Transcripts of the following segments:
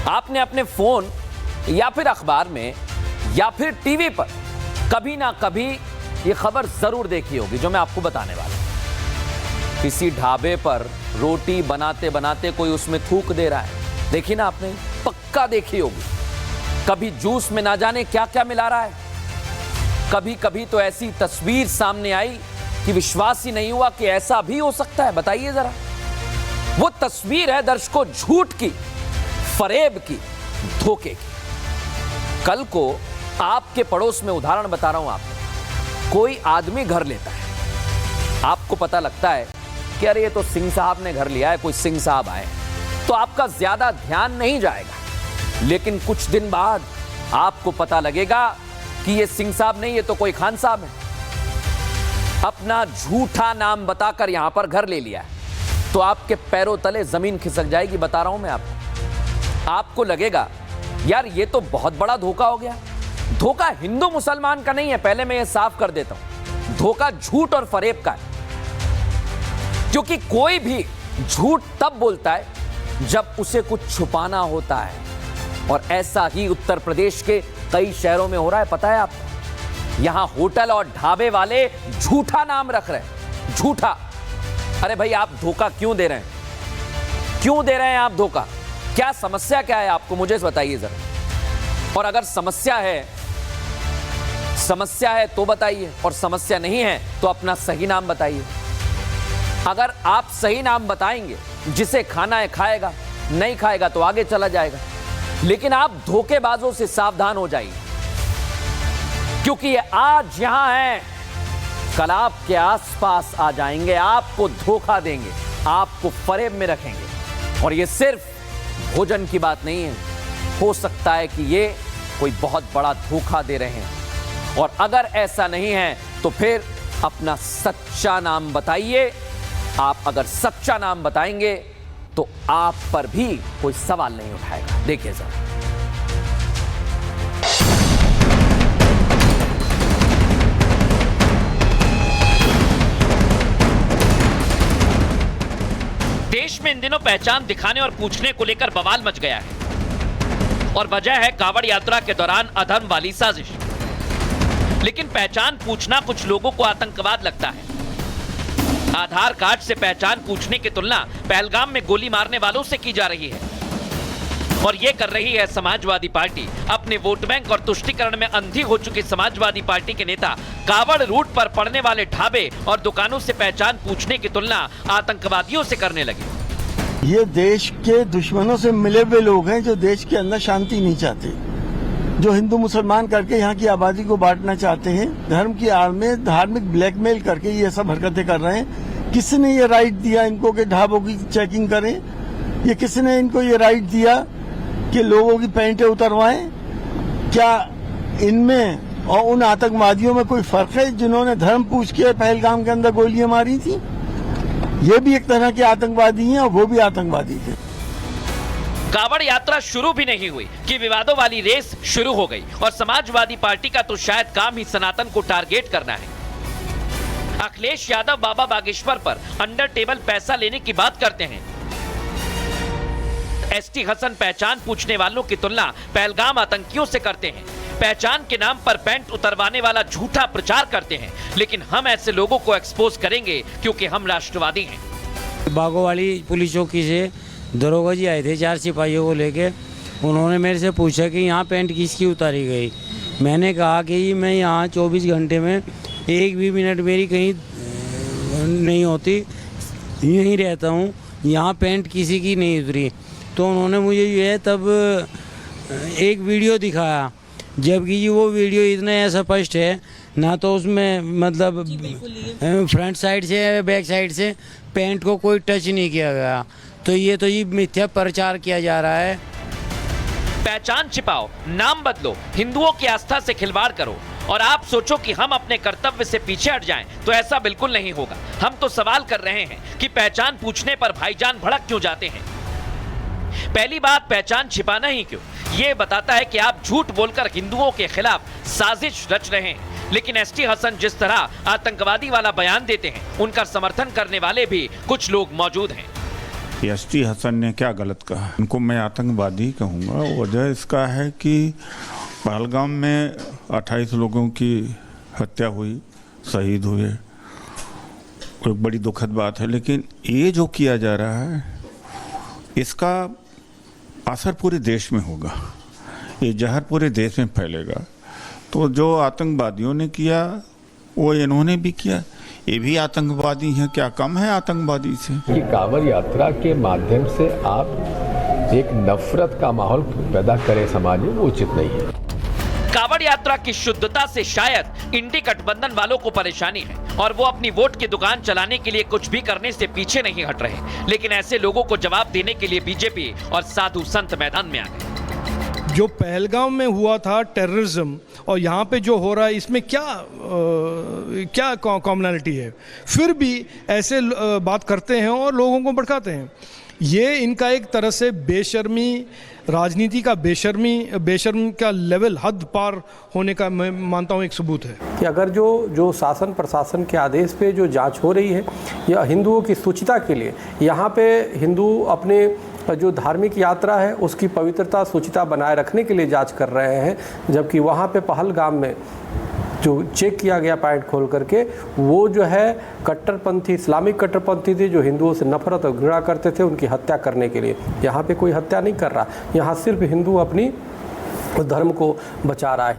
आपने अपने फोन या फिर अखबार में या फिर टीवी पर कभी ना कभी ये खबर जरूर देखी होगी जो मैं आपको बताने वाला हूं। किसी ढाबे पर रोटी बनाते बनाते कोई उसमें थूक दे रहा है। देखी ना आपने, पक्का देखी होगी। कभी जूस में ना जाने क्या क्या मिला रहा है। कभी कभी तो ऐसी तस्वीर सामने आई कि विश्वास ही नहीं हुआ कि ऐसा भी हो सकता है। बताइए जरा, वो तस्वीर है दर्शकों झूठ की, फरेब की, धोखे की। कल को आपके पड़ोस में, उदाहरण बता रहा हूं आपको, कोई आदमी घर लेता है, आपको पता लगता है कि अरे ये तो सिंह साहब ने घर लिया है, कोई सिंह साहब आए, तो आपका ज्यादा ध्यान नहीं जाएगा। लेकिन कुछ दिन बाद आपको पता लगेगा कि ये सिंह साहब नहीं, ये तो कोई खान साहब है। अपना झूठा नाम बताकर यहां पर घर ले लिया है, तो आपके पैरों तले जमीन खिसक जाएगी। बता रहा हूं मैं आपको लगेगा यार ये तो बहुत बड़ा धोखा हो गया। धोखा हिंदू मुसलमान का नहीं है, पहले मैं ये साफ कर देता हूं। धोखा झूठ और फरेब का है, क्योंकि कोई भी झूठ तब बोलता है जब उसे कुछ छुपाना होता है। और ऐसा ही उत्तर प्रदेश के कई शहरों में हो रहा है। पता है आपको, यहां होटल और ढाबे वाले झूठा नाम रख रहे हैं, झूठा। अरे भाई आप धोखा क्यों दे रहे हैं? क्यों दे रहे हैं आप धोखा? क्या समस्या क्या है आपको, मुझे बताइए जरा। और अगर समस्या है तो बताइए, और समस्या नहीं है तो अपना सही नाम बताइए। अगर आप सही नाम बताएंगे, जिसे खाना है खाएगा, नहीं खाएगा तो आगे चला जाएगा। लेकिन आप धोखेबाजों से सावधान हो जाइए, क्योंकि ये आज यहां हैं, कल आपके आसपास आ जाएंगे, आपको धोखा देंगे, आपको फरेब में रखेंगे। और ये सिर्फ भोजन की बात नहीं है, हो सकता है कि ये कोई बहुत बड़ा धोखा दे रहे हैं। और अगर ऐसा नहीं है तो फिर अपना सच्चा नाम बताइए। आप अगर सच्चा नाम बताएंगे तो आप पर भी कोई सवाल नहीं उठाएगा। देखिए जरा, देश में इन दिनों पहचान दिखाने और पूछने को लेकर बवाल मच गया है, और वजह है कांवड़ यात्रा के दौरान अधर्म वाली साजिश। लेकिन पहचान पूछना कुछ लोगों को आतंकवाद लगता है। आधार कार्ड से पहचान पूछने की तुलना पहलगाम में गोली मारने वालों से की जा रही है, और ये कर रही है समाजवादी पार्टी। अपने वोट बैंक और तुष्टीकरण में अंधी हो चुकी समाजवादी पार्टी के नेता कांवड़ रूट पर पड़ने वाले ढाबे और दुकानों से पहचान पूछने की तुलना आतंकवादियों से करने लगे। ये देश के दुश्मनों से मिले हुए लोग हैं जो देश के अंदर शांति नहीं चाहते, जो हिंदू मुसलमान करके यहाँ की आबादी को बांटना चाहते हैं, धर्म की आड़ में धार्मिक ब्लैकमेल करके ये सब हरकतें कर रहे हैं। किसने ये राइट दिया इनको कि ढाबों की चेकिंग करें? ये किसने इनको ये राइट दिया कि लोगों की पैंटें उतरवाएं? क्या इनमें और उन आतंकवादियों में कोई फर्क है जिन्होंने धर्म पूछ के पहलगाम के अंदर गोलियां मारी थी? ये भी एक तरह के आतंकवादी हैं और वो भी आतंकवादी थे। कांवड़ यात्रा शुरू भी नहीं हुई कि विवादों वाली रेस शुरू हो गई, और समाजवादी पार्टी का तो शायद काम ही सनातन को टारगेट करना है। अखिलेश यादव बाबा बागेश्वर पर अंडर टेबल पैसा लेने की बात करते हैं। एसटी हसन पहचान पूछने वालों की तुलना पहलगाम आतंकियों से करते हैं। पहचान के नाम पर पैंट उतरवाने वाला झूठा प्रचार करते हैं। लेकिन हम ऐसे लोगों को एक्सपोज करेंगे क्योंकि हम राष्ट्रवादी हैं। बागोवाली पुलिस चौकी से दरोगा जी आए थे 4 सिपाहियों को लेके। उन्होंने मेरे से पूछा कि यहाँ पैंट किसकी उतारी गई। मैंने कहा कि मैं यहाँ 24 घंटे में एक भी मिनट मेरी कहीं नहीं होती, यहीं रहता हूँ, यहाँ पैंट किसी की नहीं उतरी। तो उन्होंने मुझे ये तब एक वीडियो दिखाया, जबकि वो वीडियो इतना स्पष्ट है ना, तो उसमें मतलब फ्रंट साइड से बैक साइड से पैंट को कोई टच नहीं किया गया। तो ये मिथ्या प्रचार किया जा रहा है। पहचान छिपाओ, नाम बदलो, हिंदुओं की आस्था से खिलवाड़ करो और आप सोचो कि हम अपने कर्तव्य से पीछे हट जाएं, तो ऐसा बिल्कुल नहीं होगा। हम तो सवाल कर रहे हैं कि पहचान पूछने पर भाईजान भड़क क्यों जाते हैं। पहली बात, पहचान छिपाना ही क्यों? ये बताता है कि आप झूठ बोलकर हिंदुओं के खिलाफ साजिश रच रहे हैं। लेकिन एसटी हसन जिस तरह आतंकवादी वाला बयान देते हैं, उनका समर्थन करने वाले भी कुछ लोग मौजूद हैं। एसटी हसन ने क्या गलत कहा, उनको मैं आतंकवादी कहूँगा। वजह इसका है कि पहलगाम में 28 लोगों की हत्या हुई, शहीद हुए, एक बड़ी दुखद बात है। लेकिन ये जो किया जा रहा है इसका असर पूरे देश में होगा, ये जहर पूरे देश में फैलेगा। तो जो आतंकवादियों ने किया वो इन्होंने भी किया, ये भी आतंकवादी हैं, क्या कम है आतंकवादी से। कि कांवड़ यात्रा के माध्यम से आप एक नफरत का माहौल पैदा करें समाज में, वो उचित नहीं है। कांवड़ यात्रा की शुद्धता से शायद इंडी गठबंधन वालों को परेशानी है और वो अपनी वोट की दुकान चलाने के लिए कुछ भी करने से पीछे नहीं हट रहे। लेकिन ऐसे लोगों को जवाब देने के लिए बीजेपी और साधु संत मैदान में आ गए। जो पहलगाम में हुआ था टेररिज्म और यहाँ पे जो हो रहा है, इसमें क्या कॉमनैलिटी है? फिर भी ऐसे बात करते हैं और लोगों को भड़काते हैं। ये इनका एक तरह से बेशर्मी, राजनीति का बेशर्मी का लेवल हद पार होने का मैं मानता हूँ एक सबूत है कि अगर जो शासन प्रशासन के आदेश पे जो जांच हो रही है या हिंदुओं की शुचिता के लिए, यहाँ पे हिंदू अपने जो धार्मिक यात्रा है उसकी पवित्रता शुचिता बनाए रखने के लिए जांच कर रहे हैं, जबकि वहाँ पे पहलगाम में जो चेक किया गया पॉइंट खोल करके, वो जो है कट्टरपंथी, इस्लामिक कट्टरपंथी थे जो हिंदुओं से नफरत और घृणा करते थे, उनकी हत्या करने के लिए। यहाँ पे कोई हत्या नहीं कर रहा, यहाँ सिर्फ हिंदू अपनी धर्म को बचा रहा है।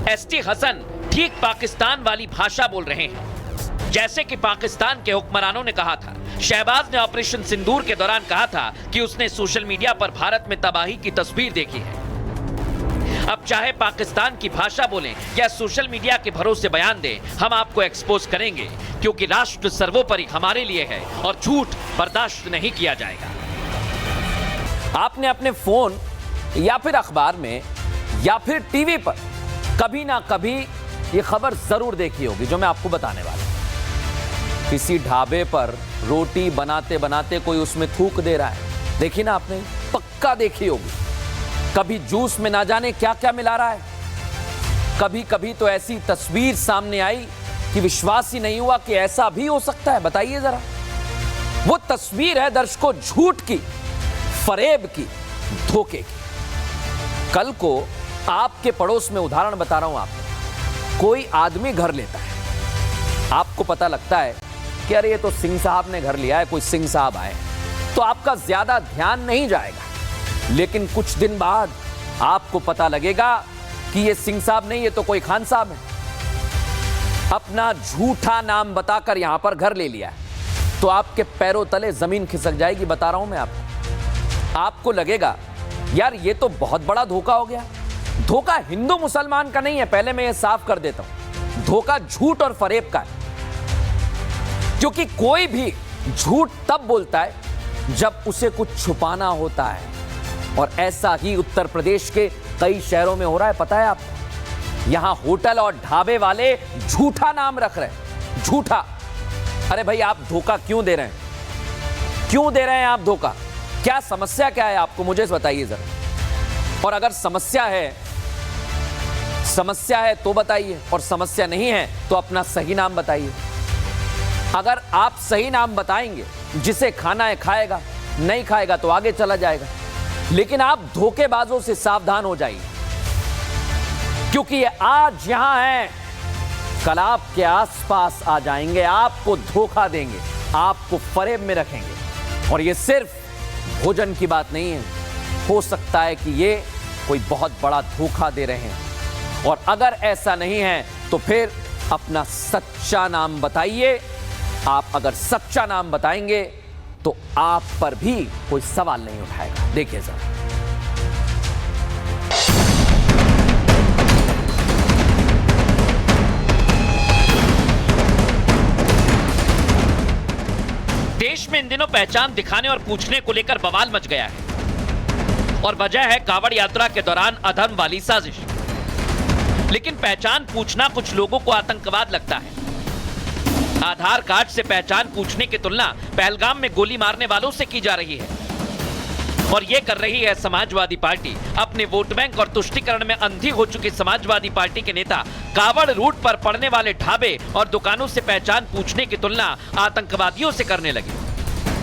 एसटी हसन ठीक पाकिस्तान वाली भाषा बोल रहे हैं, जैसे कि पाकिस्तान के हुक्मरानों ने कहा था। शहबाज ने ऑपरेशन सिंदूर के दौरान कहा था कि उसने सोशल मीडिया पर भारत में तबाही की तस्वीर देखी है। अब चाहे पाकिस्तान की भाषा बोलें या सोशल मीडिया के भरोसे बयान दें, हम आपको एक्सपोज करेंगे, क्योंकि राष्ट्र सर्वोपरि हमारे लिए है और झूठ बर्दाश्त नहीं किया जाएगा। आपने अपने फोन या फिर अखबार में या फिर टीवी पर कभी ना कभी ये खबर जरूर देखी होगी जो मैं आपको बताने वाला हूं। किसी ढाबे पर रोटी बनाते बनाते कोई उसमें थूक दे रहा है, देखी ना आपने, पक्का देखी होगी। कभी जूस में ना जाने क्या क्या मिला रहा है। कभी कभी तो ऐसी तस्वीर सामने आई कि विश्वास ही नहीं हुआ कि ऐसा भी हो सकता है। बताइए जरा, वो तस्वीर है दर्शकों झूठ की, फरेब की, धोखे की। कल को आपके पड़ोस में, उदाहरण बता रहा हूं आपको, कोई आदमी घर लेता है, आपको पता लगता है कि अरे ये तो सिंह साहब ने घर लिया है, कोई सिंह साहब आए, तो आपका ज्यादा ध्यान नहीं जाएगा। लेकिन कुछ दिन बाद आपको पता लगेगा कि ये सिंह साहब नहीं, ये तो कोई खान साहब है। अपना झूठा नाम बताकर यहां पर घर ले लिया है, तो आपके पैरों तले जमीन खिसक जाएगी। बता रहा हूं मैं आपको लगेगा यार ये तो बहुत बड़ा धोखा हो गया। धोखा हिंदू मुसलमान का नहीं है, पहले मैं ये साफ कर देता हूं। धोखा झूठ और फरेब का है, क्योंकि कोई भी झूठ तब बोलता है जब उसे कुछ छुपाना होता है। और ऐसा ही उत्तर प्रदेश के कई शहरों में हो रहा है, पता है आपको। यहां होटल और ढाबे वाले झूठा नाम रख रहे हैं, झूठा। अरे भाई आप धोखा क्यों दे रहे हैं? क्यों दे रहे हैं आप धोखा? क्या समस्या क्या है आपको, मुझे बताइए जरा। और अगर समस्या है तो बताइए, और समस्या नहीं है तो अपना सही नाम बताइए। अगर आप सही नाम बताएंगे, जिसे खाना है खाएगा, नहीं खाएगा तो आगे चला जाएगा। लेकिन आप धोखेबाजों से सावधान हो जाइए, क्योंकि ये आज यहां हैं, कल आपके आसपास आ जाएंगे, आपको धोखा देंगे, आपको फरेब में रखेंगे। और ये सिर्फ भोजन की बात नहीं है, हो सकता है कि ये कोई बहुत बड़ा धोखा दे रहे हैं। और अगर ऐसा नहीं है तो फिर अपना सच्चा नाम बताइए। आप अगर सच्चा नाम बताएंगे तो आप पर भी कोई सवाल नहीं उठाएगा। देखिए जरा, देश में इन दिनों पहचान दिखाने और पूछने को लेकर बवाल मच गया है, और वजह है कांवड़ यात्रा के दौरान अधर्म वाली साजिश। लेकिन पहचान पूछना कुछ लोगों को आतंकवाद लगता है। आधार कार्ड से पहचान पूछने की तुलना पहलगाम में गोली मारने वालों से की जा रही है, और यह कर रही है समाजवादी पार्टी। अपने वोट बैंक और तुष्टीकरण में अंधी हो चुकी समाजवादी पार्टी के नेता कांवड़ रूट पर पड़ने वाले ढाबे और दुकानों से पहचान पूछने की तुलना आतंकवादियों से करने लगे।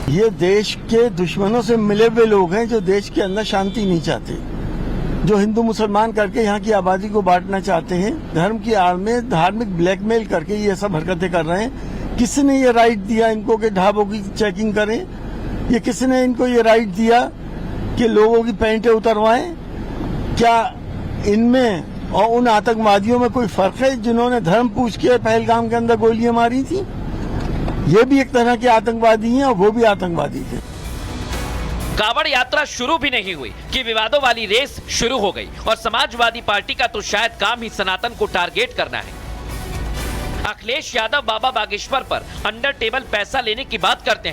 ये देश के दुश्मनों से मिले हुए लोग हैं जो देश के अंदर शांति नहीं चाहते, जो हिंदू मुसलमान करके यहाँ की आबादी को बांटना चाहते हैं, धर्म की आड़ में धार्मिक ब्लैकमेल करके ये सब हरकतें कर रहे हैं। किसने ये राइट दिया इनको कि ढाबों की चेकिंग करें? ये किसने इनको ये राइट दिया कि लोगों की पैंटें उतरवाएं? क्या इनमें और उन आतंकवादियों में कोई फर्क है जिन्होंने धर्म पूछ के पहलगाम के अंदर गोलियां मारी थी? ये भी एक तरह के आतंकवादी हैं और वो भी आतंकवादी थे। कावड़ यात्रा शुरू भी नहीं हुई कि विवादों वाली रेस शुरू हो गई और समाजवादी पार्टी का तो शायद काम ही सनातन को टारगेट करना है। अखिलेश यादव बाबा बागेश्वर पर अंडर टेबल पैसा लेने की बात करते हैं,